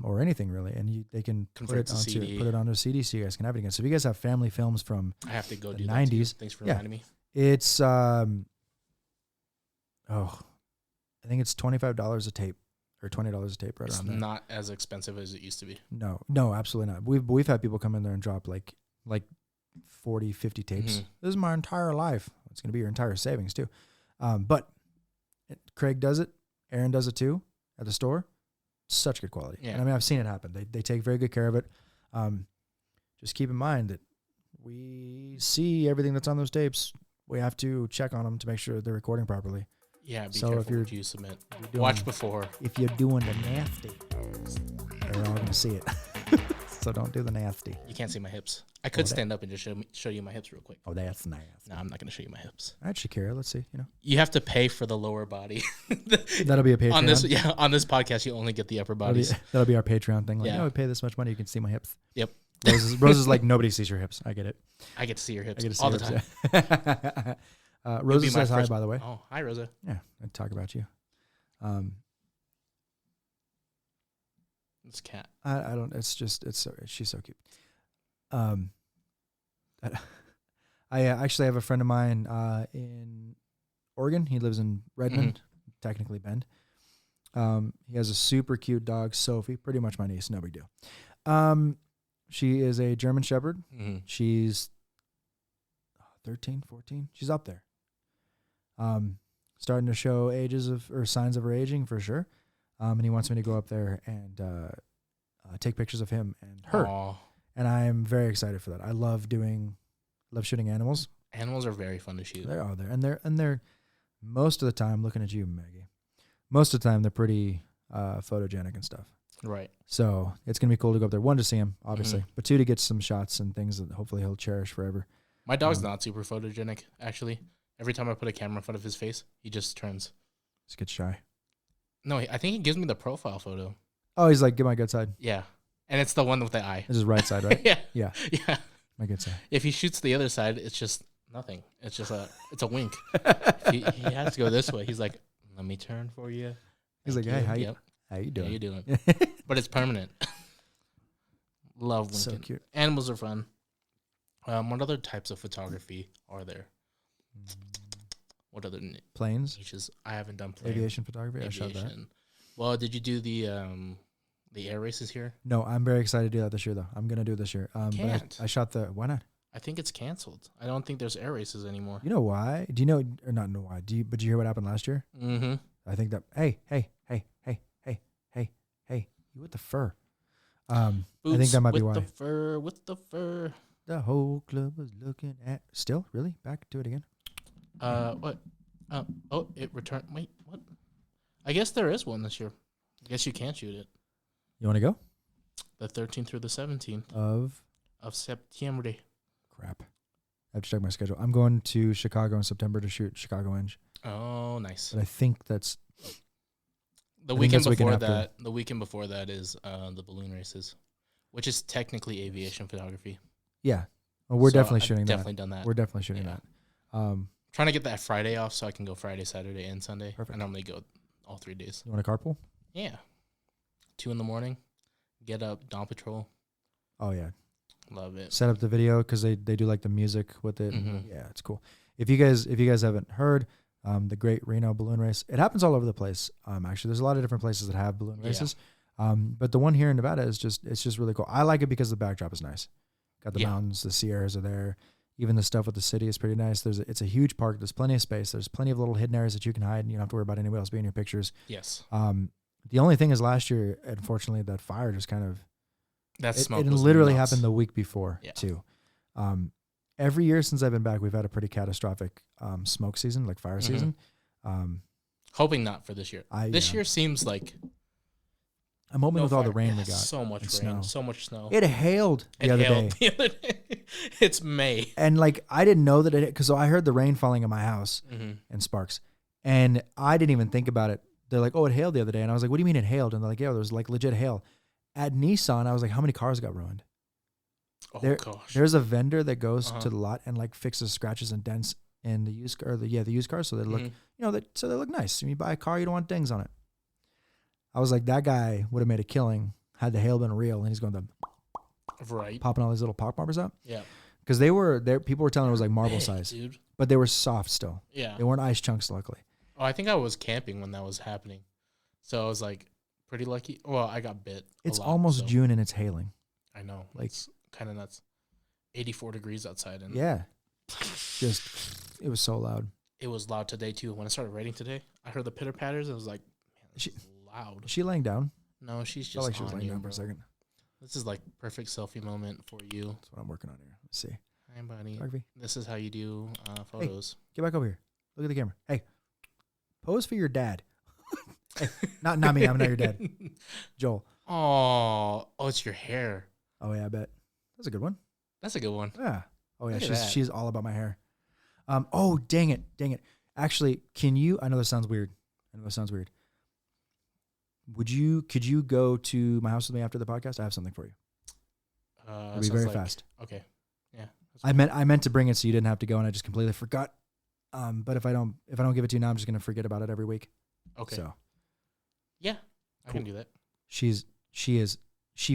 or anything really, and they can put it onto a CD so you guys can have it again. So if you guys have family films from I have to go the do 90s, thanks for reminding me. It's I think it's $25 a tape or $20 a tape right around there. It's not as expensive as it used to be. No, absolutely not. We've had people come in there and drop like 40, 50 tapes. Mm-hmm. This is my entire life. It's going to be your entire savings too. But Craig does it. Aaron does it too at the store. Such good quality. Yeah. And I mean, I've seen it happen. They take very good care of it. Just keep in mind that we see everything that's on those tapes. We have to check on them to make sure they're recording properly. Yeah, be careful what you submit. Watch before. If you're doing the nasty, they're all going to see it. So don't do the nasty. You can't see my hips. I could stand up and just show you my hips real quick. Oh, that's nice. No, I'm not going to show you my hips. All right, Shakira, let's see. You have to pay for the lower body. That'll be a Patreon. On this podcast, you only get the upper bodies. That'll be our Patreon thing. Like, we pay this much money, you can see my hips. Yep. Rose is like, nobody sees your hips. I get it. I get to see your hips all the time. Yeah. Rosa says hi, by the way. Oh, hi, Rosa. Yeah, I'd talk about you. This cat. I don't. It's just. She's so cute. I actually have a friend of mine in Oregon. He lives in Redmond, technically Bend. He has a super cute dog, Sophie. Pretty much my niece. No big deal. She is a German Shepherd. Mm-hmm. She's 13, 14. She's up there. Starting to show signs of her aging for sure. And he wants me to go up there and take pictures of him and her. Aww. And I'm very excited for that. I love shooting animals. Animals are very fun to shoot. They're out there, and they're most of the time, looking at you, Maggie. Most of the time, they're pretty photogenic and stuff. Right. So it's gonna be cool to go up there. One, to see him, obviously, but two, to get some shots and things that hopefully he'll cherish forever. My dog's not super photogenic, actually. Every time I put a camera in front of his face, he just turns. Just gets shy. No, I think he gives me the profile photo. Oh, he's like, get my good side. Yeah. And it's the one with the eye. It's his right side, right? Yeah. Yeah. My good side. If he shoots the other side, it's just nothing. It's just it's a wink. he has to go this way. He's like, let me turn for you. He's like, hey, how you doing? How you doing? But it's permanent. Love winking. So cute. Animals are fun. What other types of photography are there? What other planes? Niches? I haven't done planes. Aviation photography. I shot that. Well, did you do the air races here? No, I'm very excited to do that this year, though. I'm gonna do it this year. Can't. But I shot the. Why not? I think it's canceled. I don't think there's air races anime. You know why? Do you know or not know why? But did you hear what happened last year? Mm-hmm. I think that. Hey! You with the fur? I think that might be why. With the fur. The whole club was looking at. Still, really? Back to it again. What? It returned. Wait, what? I guess there is one this year. I guess you can shoot it. You want to go? The 13th through the 17th of September. Crap. I have to check my schedule. I'm going to Chicago in September to shoot Chicago Eng. Oh, nice. But I think that's the weekend before that. The weekend before that is the balloon races, which is technically aviation photography. Yeah. Well, we're definitely shooting that. Definitely done that. We're definitely shooting that. Trying to get that Friday off so I can go Friday, Saturday, and Sunday. Perfect. I normally go all 3 days. You want a carpool? Yeah. 2 a.m. Get up, dawn patrol. Oh yeah. Love it. Set up the video because they do like the music with it. Mm-hmm. Yeah, it's cool. If you guys haven't heard, the Great Reno Balloon Race, it happens all over the place. Actually, there's a lot of different places that have balloon races. But the one here in Nevada it's just really cool. I like it because the backdrop is nice. Got the mountains, the Sierras are there. Even the stuff with the city is pretty nice. It's a huge park. There's plenty of space. There's plenty of little hidden areas that you can hide, and you don't have to worry about anybody else being in your pictures. Yes. The only thing is last year, unfortunately, that fire just kind of smoke. It literally happened the week before too. Every year since I've been back, we've had a pretty catastrophic smoke season, like fire season. Hoping not for this year. This year seems like I'm hoping with all the rain we got. So much rain, so much snow. It hailed the other day. It's May. And like I didn't know that because I heard the rain falling in my house and sparks. And I didn't even think about it they're like, oh, it hailed the other day. And I was like, what do you mean it hailed? And they're like, yeah, there was like legit hail. At Nissan, I was like, how many cars got ruined? Oh gosh. There's a vendor that goes to the lot and like fixes scratches and dents in the used car, the used cars, so they look, so they look nice. When you buy a car, you don't want dings on it. I was like, that guy would have made a killing had the hail been real, and he's going to popping all these little pock markers out. Yeah, because people were telling it was like marble size, dude, but they were soft still. Yeah, they weren't ice chunks, luckily. Oh, I think I was camping when that was happening, so I was like pretty lucky. Well, I got bit. It's almost June and it's hailing. I know, like it's kind of nuts. 84 degrees outside, and yeah, just it was so loud. It was loud today too. When I started writing today, I heard the pitter patters. And I was like, man, this is loud. Is she laying down? No, she's just like she was laying down for a second. This is like perfect selfie moment for you. That's what I'm working on here. Let's see. Hi, buddy. This is how you do photos. Hey, get back over here. Look at the camera. Hey, pose for your dad. Hey, not me. I'm not your dad. Joel. Oh, it's your hair. Oh yeah, I bet. That's a good one. That's a good one. Yeah. Oh yeah, she's all about my hair. Oh dang it. Actually, can you? I know this sounds weird. Could you go to my house with me after the podcast? I have something for you. It'll be very fast. Okay. Yeah. I meant to bring it so you didn't have to go, and I just completely forgot. But if I don't give it to you now, I'm just gonna forget about it every week. Okay. So. Yeah, I can do that. She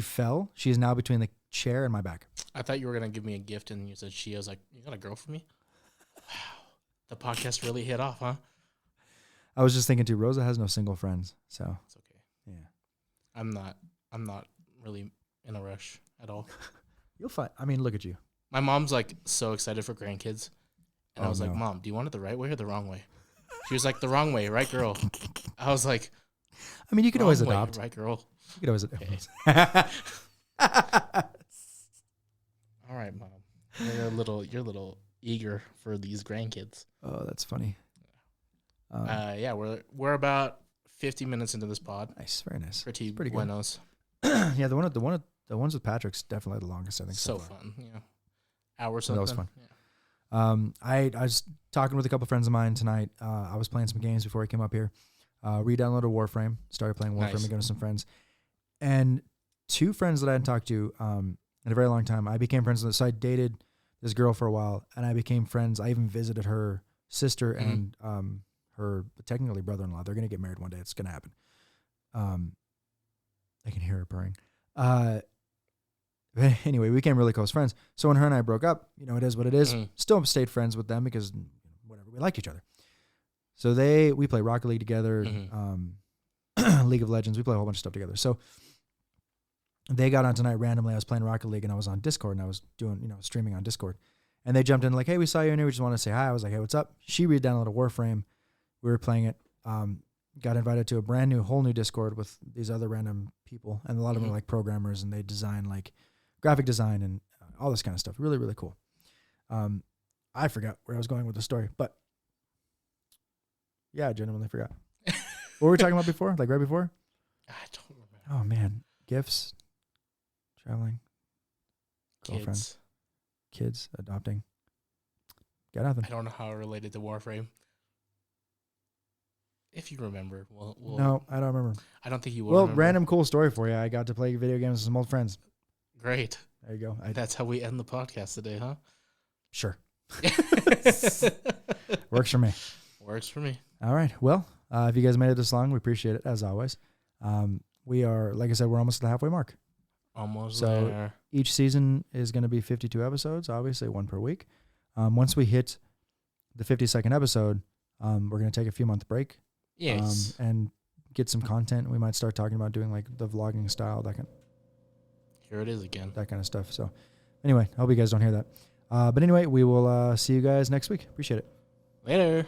fell. She is now between the chair and my back. I thought you were gonna give me a gift, and you said she. I was like, "You got a girl for me?" Wow, the podcast really hit off, huh? I was just thinking too. Rosa has no single friends, so it's okay. Yeah, I'm not really in a rush at all. You'll find. I mean, look at you. My mom's like so excited for grandkids, and I was like, "Mom, do you want it the right way or the wrong way?" She was like, "The wrong way, right, girl?" I was like, "I mean, you can always adopt, right, girl." You can always adopt. All right, Mom. You're a little eager for these grandkids. Oh, that's funny. Yeah, we're about 50 minutes into this pod. Nice, very nice. Pretty buenos. Yeah, the ones with Patrick's definitely the longest, I think. So fun, yeah. Hour something. That was fun. Yeah. I was talking with a couple friends of mine tonight. I was playing some games before I came up here. Re-downloaded Warframe. Started playing Warframe again with some friends. And two friends that I hadn't talked to in a very long time, I became friends with. So I dated this girl for a while, and I became friends. I even visited her sister and her technically brother-in-law. They're going to get married one day. It's going to happen. I can hear her purring. Anyway, we became really close friends. So when her and I broke up, it is what it is. Still stayed friends with them because whatever, we liked each other. So we play Rocket League together, League of Legends. We play a whole bunch of stuff together. So they got on tonight randomly. I was playing Rocket League and I was on Discord and I was doing, streaming on Discord. And they jumped in like, hey, we saw you in here. We just want to say hi. I was like, hey, what's up? She re-downloaded Warframe. We were playing it. Got invited to a whole new Discord with these other random people. And a lot of them are like programmers and they design like graphic design and all this kind of stuff. Really, really cool. I forgot where I was going with the story, but yeah, I genuinely forgot. What were we talking about before? Like right before? I don't remember. Oh man. Gifts, traveling, girlfriends, kids, adopting. Got nothing. I don't know how it related to Warframe. If you remember, we'll no, I don't remember. I don't think you will. Well, remember. Random cool story for you. I got to play video games with some old friends. Great. There you go. That's how we end the podcast today, huh? Sure. Works for me. Works for me. All right. Well, if you guys made it this long, we appreciate it as always. We are, like I said, we're almost at the halfway mark. Almost so there. Each season is going to be 52 episodes, obviously one per week. Once we hit the 52nd episode, we're going to take a few month break. Yes. And get some content. We might start talking about doing like the vlogging style, Here it is again. That kind of stuff. So anyway, I hope you guys don't hear that. But anyway, we will see you guys next week. Appreciate it. Later.